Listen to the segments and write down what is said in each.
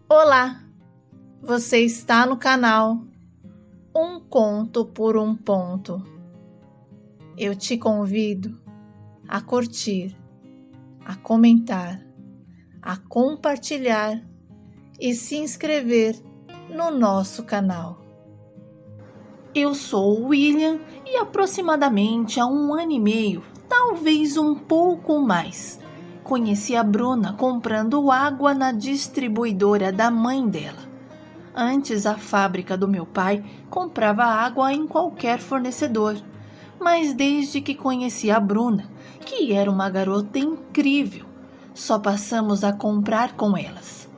Olá, você está no canal Um Conto por um Ponto. Eu te convido a curtir, a comentar, a compartilhar e se inscrever no nosso canal. Eu sou o William e aproximadamente há 1 ano e meio, talvez um pouco mais, conheci a Bruna comprando água na distribuidora da mãe dela. Antes, a fábrica do meu pai comprava água em qualquer fornecedor, mas desde que conheci a Bruna, que era uma garota incrível, só passamos a comprar com elas.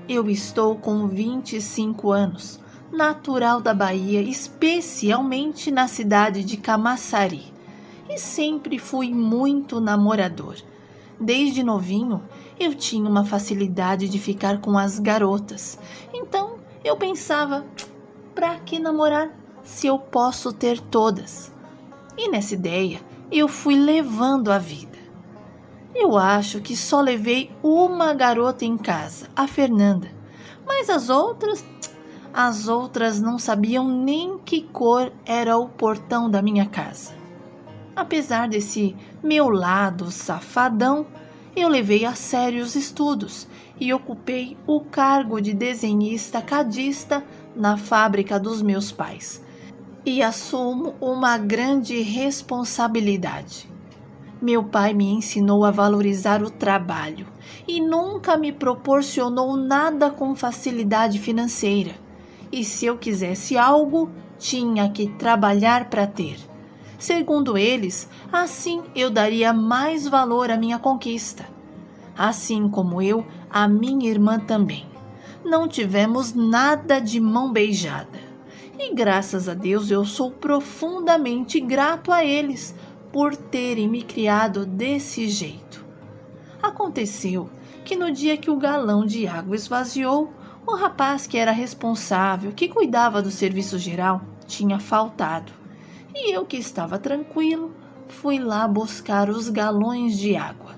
Eu estou com 25 anos, natural da Bahia, especialmente na cidade de Camaçari, e sempre fui muito namorador. Desde novinho, eu tinha uma facilidade de ficar com as garotas, então eu pensava, pra que namorar se eu posso ter todas? E nessa ideia, eu fui levando a vida. Eu acho que só levei uma garota em casa, a Fernanda, mas as outras não sabiam nem que cor era o portão da minha casa. Apesar desse meu lado safadão, eu levei a sério os estudos e ocupei o cargo de desenhista cadista na fábrica dos meus pais. E assumo uma grande responsabilidade. Meu pai me ensinou a valorizar o trabalho e nunca me proporcionou nada com facilidade financeira. E se eu quisesse algo, tinha que trabalhar para ter. Segundo eles, assim eu daria mais valor à minha conquista. Assim como eu, a minha irmã também. Não tivemos nada de mão beijada. E graças a Deus eu sou profundamente grato a eles por terem me criado desse jeito. Aconteceu que no dia que o galão de água esvaziou, o rapaz que era responsável, que cuidava do serviço geral, tinha faltado. E eu, que estava tranquilo, fui lá buscar os galões de água.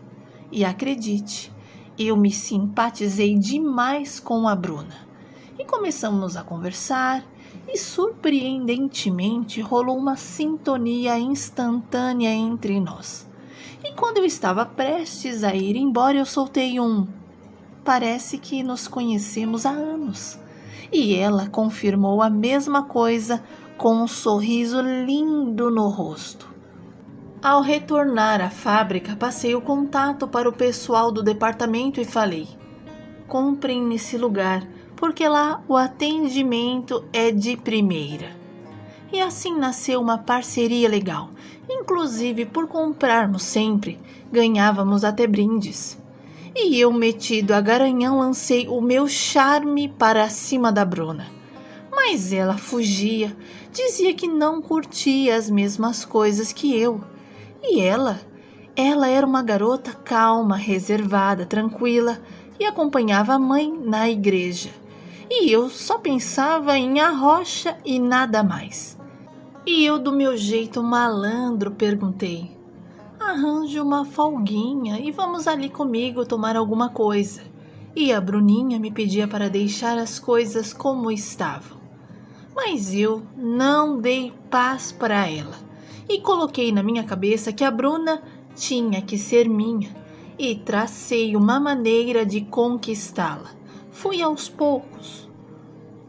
E acredite, eu me simpatizei demais com a Bruna. E começamos a conversar e surpreendentemente rolou uma sintonia instantânea entre nós. E quando eu estava prestes a ir embora, eu soltei um: parece que nos conhecemos há anos. E ela confirmou a mesma coisa com um sorriso lindo no rosto. Ao retornar à fábrica, passei o contato para o pessoal do departamento e falei: comprem nesse lugar, porque lá o atendimento é de primeira. E assim nasceu uma parceria legal. Inclusive, por comprarmos sempre, ganhávamos até brindes. E eu, metido a garanhão, lancei o meu charme para cima da Bruna. Mas ela fugia, dizia que não curtia as mesmas coisas que eu. E ela era uma garota calma, reservada, tranquila e acompanhava a mãe na igreja. E eu só pensava em arrocha e nada mais. E eu, do meu jeito malandro, perguntei: arranje uma folguinha e vamos ali comigo tomar alguma coisa. E a Bruninha me pedia para deixar as coisas como estavam. Mas eu não dei paz para ela e coloquei na minha cabeça que a Bruna tinha que ser minha e tracei uma maneira de conquistá-la. Fui aos poucos.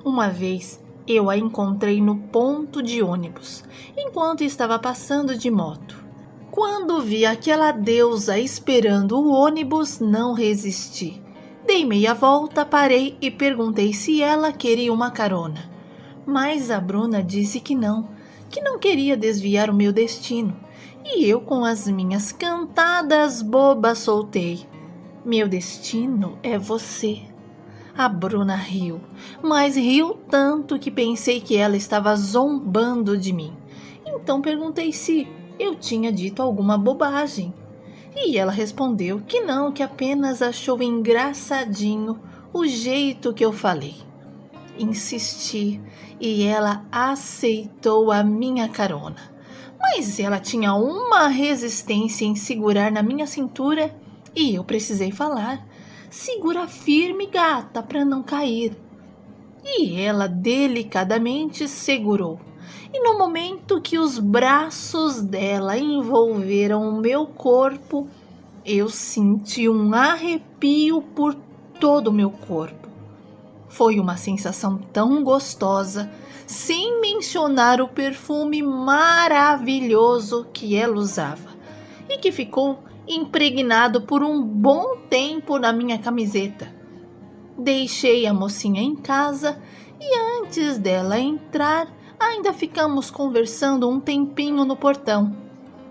Uma vez eu a encontrei no ponto de ônibus, enquanto estava passando de moto. Quando vi aquela deusa esperando o ônibus, não resisti. Dei meia volta, parei e perguntei se ela queria uma carona. Mas a Bruna disse que não queria desviar o meu destino. E eu, com as minhas cantadas bobas, soltei: meu destino é você. A Bruna riu, mas riu tanto que pensei que ela estava zombando de mim. Então perguntei se eu tinha dito alguma bobagem. E ela respondeu que não, que apenas achou engraçadinho o jeito que eu falei. Insisti e ela aceitou a minha carona. Mas ela tinha uma resistência em segurar na minha cintura e eu precisei falar. Segura firme, gata, para não cair. E ela delicadamente segurou. E no momento que os braços dela envolveram o meu corpo, eu senti um arrepio por todo o meu corpo. Foi uma sensação tão gostosa, sem mencionar o perfume maravilhoso que ela usava e que ficou impregnado por um bom tempo na minha camiseta. Deixei a mocinha em casa e antes dela entrar, ainda ficamos conversando um tempinho no portão.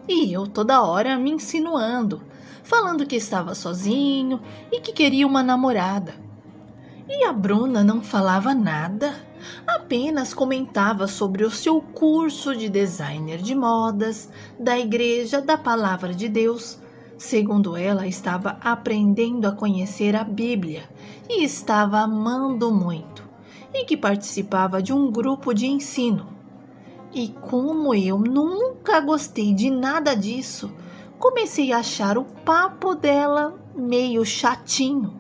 E eu toda hora me insinuando, falando que estava sozinho e que queria uma namorada. E a Bruna não falava nada, apenas comentava sobre o seu curso de designer de modas, da Igreja da Palavra de Deus. Segundo ela, estava aprendendo a conhecer a Bíblia e estava amando muito, e que participava de um grupo de ensino. E como eu nunca gostei de nada disso, comecei a achar o papo dela meio chatinho.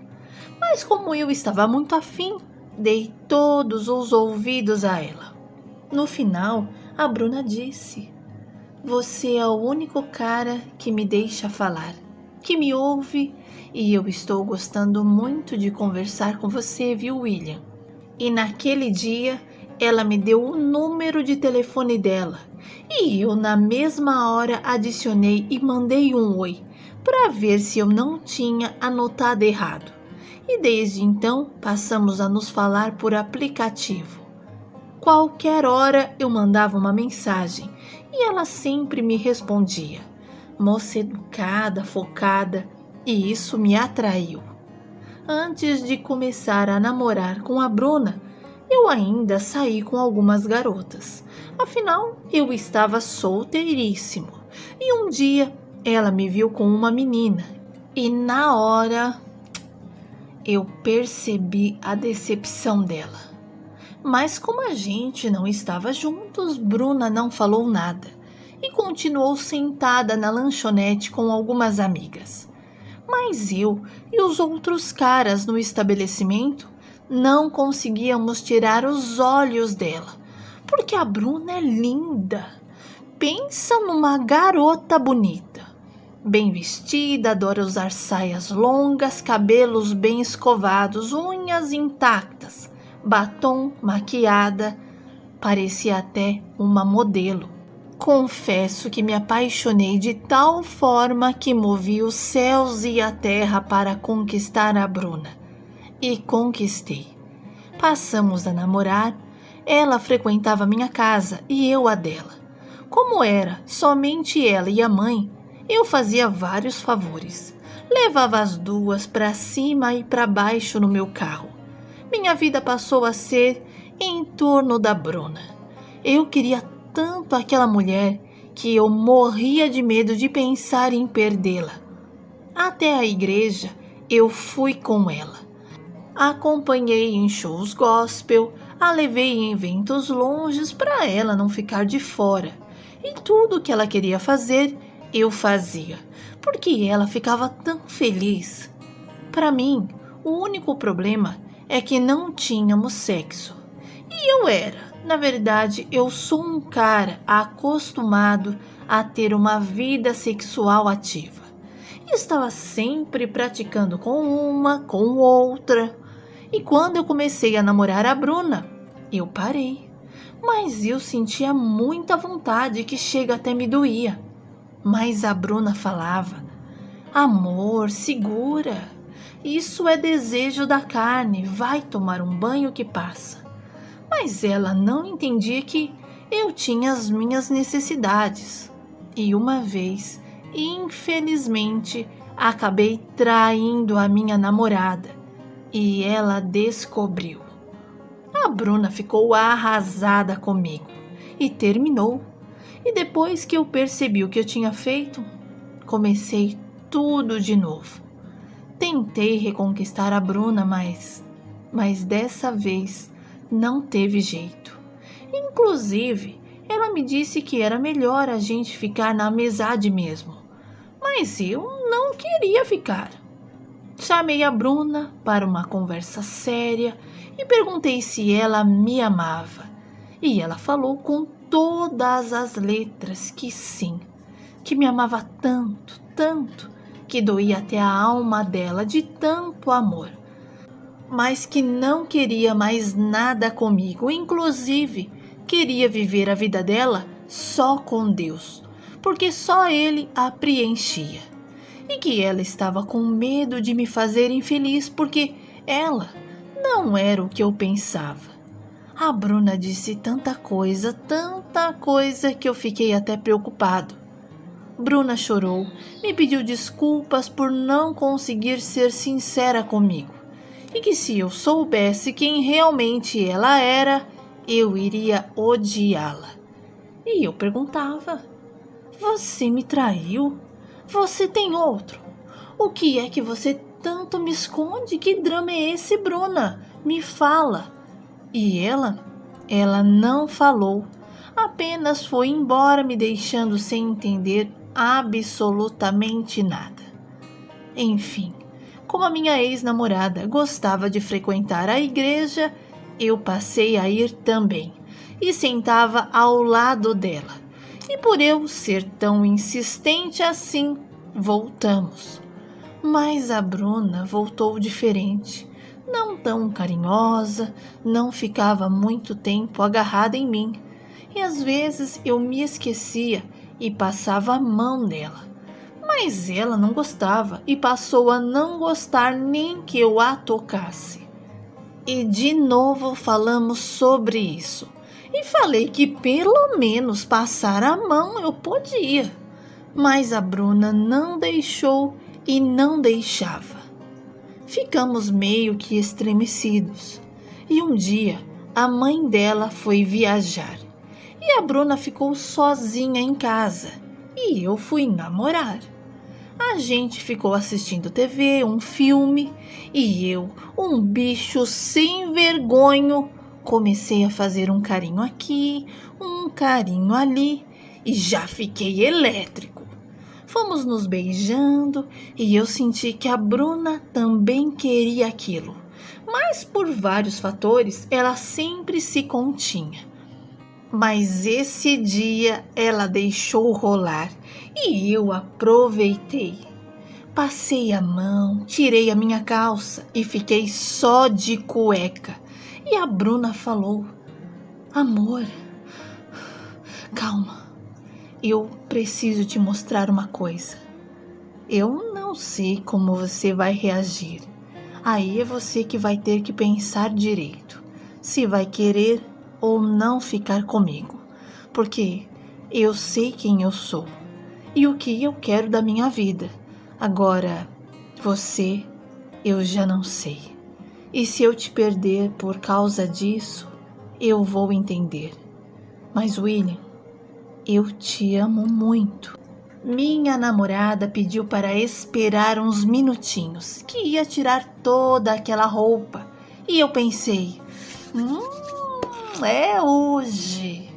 Mas como eu estava muito afim, dei todos os ouvidos a ela. No final, a Bruna disse: "Você é o único cara que me deixa falar, que me ouve, e eu estou gostando muito de conversar com você, viu, William?" E naquele dia, ela me deu o número de telefone dela, e eu na mesma hora adicionei e mandei um oi, para ver se eu não tinha anotado errado. E desde então passamos a nos falar por aplicativo. Qualquer hora eu mandava uma mensagem e ela sempre me respondia. Moça educada, focada, e isso me atraiu. Antes de começar a namorar com a Bruna, eu ainda saí com algumas garotas. Afinal, eu estava solteiríssimo. E um dia ela me viu com uma menina e na hora eu percebi a decepção dela. Mas como a gente não estava juntos, Bruna não falou nada e continuou sentada na lanchonete com algumas amigas. Mas eu e os outros caras no estabelecimento não conseguíamos tirar os olhos dela, porque a Bruna é linda. Pensa numa garota bonita. Bem vestida, adora usar saias longas, cabelos bem escovados, unhas intactas, batom, maquiada, parecia até uma modelo. Confesso que me apaixonei de tal forma que movi os céus e a terra para conquistar a Bruna. E conquistei. Passamos a namorar, ela frequentava minha casa e eu a dela. Como era somente ela e a mãe, eu fazia vários favores. Levava as duas para cima e para baixo no meu carro. Minha vida passou a ser em torno da Bruna. Eu queria tanto aquela mulher que eu morria de medo de pensar em perdê-la. Até a igreja eu fui com ela. Acompanhei em shows gospel, a levei em eventos longes para ela não ficar de fora. E tudo que ela queria fazer, eu fazia, porque ela ficava tão feliz. Para mim, o único problema é que não tínhamos sexo. E na verdade, eu sou um cara acostumado a ter uma vida sexual ativa. E estava sempre praticando com uma, com outra. E quando eu comecei a namorar a Bruna, eu parei. Mas eu sentia muita vontade que chega até me doía. Mas a Bruna falava: "Amor, segura. Isso é desejo da carne, vai tomar um banho que passa." Mas ela não entendia que eu tinha as minhas necessidades. E uma vez, infelizmente, acabei traindo a minha namorada. E ela descobriu. A Bruna ficou arrasada comigo e terminou. E depois que eu percebi o que eu tinha feito, comecei tudo de novo. Tentei reconquistar a Bruna, mas dessa vez não teve jeito. Inclusive, ela me disse que era melhor a gente ficar na amizade mesmo. Mas eu não queria ficar. Chamei a Bruna para uma conversa séria e perguntei se ela me amava. E ela falou com todas as letras que sim, que me amava tanto, tanto, que doía até a alma dela de tanto amor, mas que não queria mais nada comigo, inclusive queria viver a vida dela só com Deus, porque só Ele a preenchia, e que ela estava com medo de me fazer infeliz porque ela não era o que eu pensava. A Bruna disse tanta coisa que eu fiquei até preocupado. Bruna chorou, me pediu desculpas por não conseguir ser sincera comigo e que se eu soubesse quem realmente ela era, eu iria odiá-la. E eu perguntava: você me traiu? Você tem outro? O que é que você tanto me esconde? Que drama é esse, Bruna? Me fala. E ela não falou, apenas foi embora me deixando sem entender absolutamente nada. Enfim, como a minha ex-namorada gostava de frequentar a igreja, eu passei a ir também e sentava ao lado dela. E por eu ser tão insistente assim, voltamos. Mas a Bruna voltou diferente, não tão carinhosa, não ficava muito tempo agarrada em mim. E às vezes eu me esquecia e passava a mão nela. Mas ela não gostava e passou a não gostar nem que eu a tocasse. E de novo falamos sobre isso. E falei que pelo menos passar a mão eu podia. Mas a Bruna não deixou e não deixava. Ficamos meio que estremecidos. E um dia a mãe dela foi viajar. E a Bruna ficou sozinha em casa. E eu fui namorar. A gente ficou assistindo TV, um filme, e eu, um bicho sem vergonha, comecei a fazer um carinho aqui, um carinho ali, e já fiquei elétrico. Fomos nos beijando e eu senti que a Bruna também queria aquilo, mas por vários fatores ela sempre se continha. Mas esse dia ela deixou rolar e eu aproveitei. Passei a mão, tirei a minha calça e fiquei só de cueca. E a Bruna falou: amor, calma, eu preciso te mostrar uma coisa. Eu não sei como você vai reagir. Aí é você que vai ter que pensar direito, se vai querer ou não ficar comigo, porque eu sei quem eu sou e o que eu quero da minha vida. Agora, você, eu já não sei. E se eu te perder por causa disso, eu vou entender. Mas, William, eu te amo muito. Minha namorada pediu para esperar uns minutinhos, que ia tirar toda aquela roupa. E eu pensei, é hoje.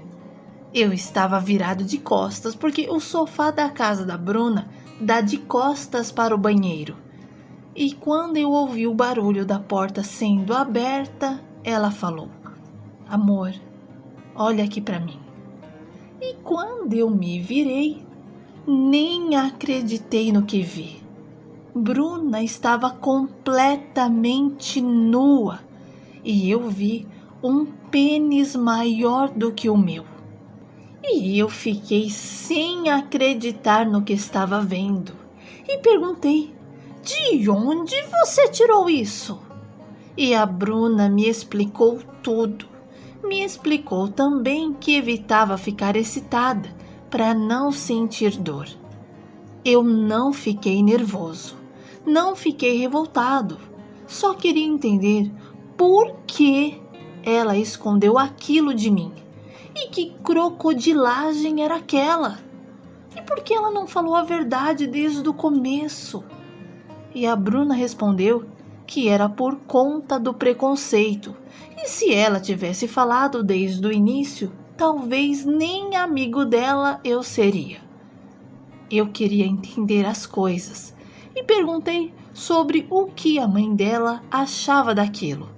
Eu estava virado de costas, porque o sofá da casa da Bruna dá de costas para o banheiro. E quando eu ouvi o barulho da porta sendo aberta, ela falou: amor, olha aqui para mim. E quando eu me virei, nem acreditei no que vi. Bruna estava completamente nua e eu vi um pênis maior do que o meu. E eu fiquei sem acreditar no que estava vendo e perguntei: de onde você tirou isso? E a Bruna me explicou tudo. Me explicou também que evitava ficar excitada para não sentir dor. Eu não fiquei nervoso, não fiquei revoltado. Só queria entender por que ela escondeu aquilo de mim. E que crocodilagem era aquela? E por que ela não falou a verdade desde o começo? E a Bruna respondeu que era por conta do preconceito. E se ela tivesse falado desde o início, talvez nem amigo dela eu seria. Eu queria entender as coisas e perguntei sobre o que a mãe dela achava daquilo.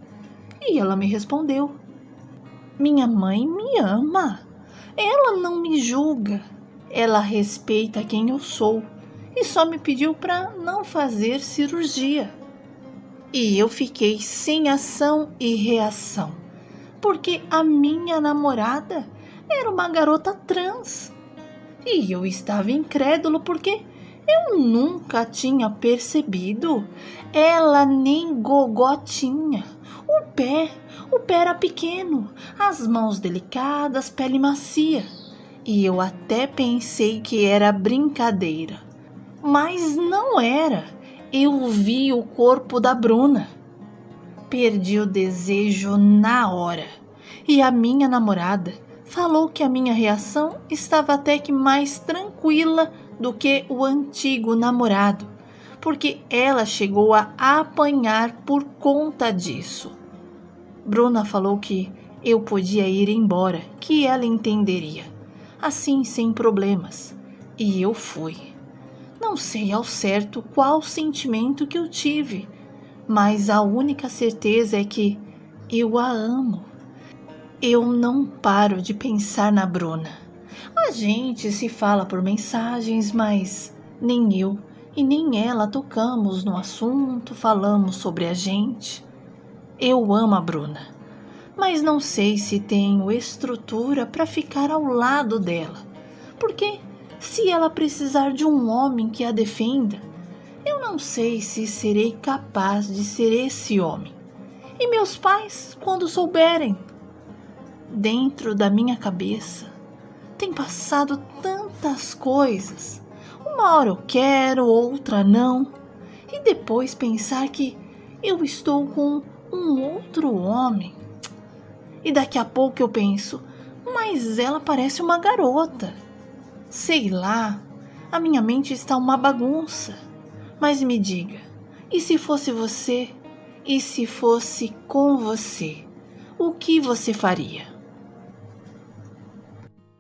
E ela me respondeu: minha mãe me ama. Ela não me julga. Ela respeita quem eu sou e só me pediu para não fazer cirurgia. E eu fiquei sem ação e reação, porque a minha namorada era uma garota trans. E eu estava incrédulo porque eu nunca tinha percebido. Ela nem gogó tinha. O pé era pequeno, as mãos delicadas, pele macia. E eu até pensei que era brincadeira. Mas não era. Eu vi o corpo da Bruna. Perdi o desejo na hora. E a minha namorada falou que a minha reação estava até que mais tranquila do que o antigo namorado, porque ela chegou a apanhar por conta disso. Bruna falou que eu podia ir embora, que ela entenderia, assim sem problemas. E eu fui. Não sei ao certo qual sentimento que eu tive, mas a única certeza é que eu a amo. Eu não paro de pensar na Bruna. A gente se fala por mensagens, mas nem eu e nem ela tocamos no assunto, falamos sobre a gente. Eu amo a Bruna, mas não sei se tenho estrutura para ficar ao lado dela, porque se ela precisar de um homem que a defenda, eu não sei se serei capaz de ser esse homem. E meus pais, quando souberem? Dentro da minha cabeça tem passado tantas coisas. Uma hora eu quero, outra não. E depois pensar que eu estou com um outro homem. E daqui a pouco eu penso, mas ela parece uma garota. Sei lá, a minha mente está uma bagunça. Mas me diga, e se fosse você? E se fosse com você? O que você faria?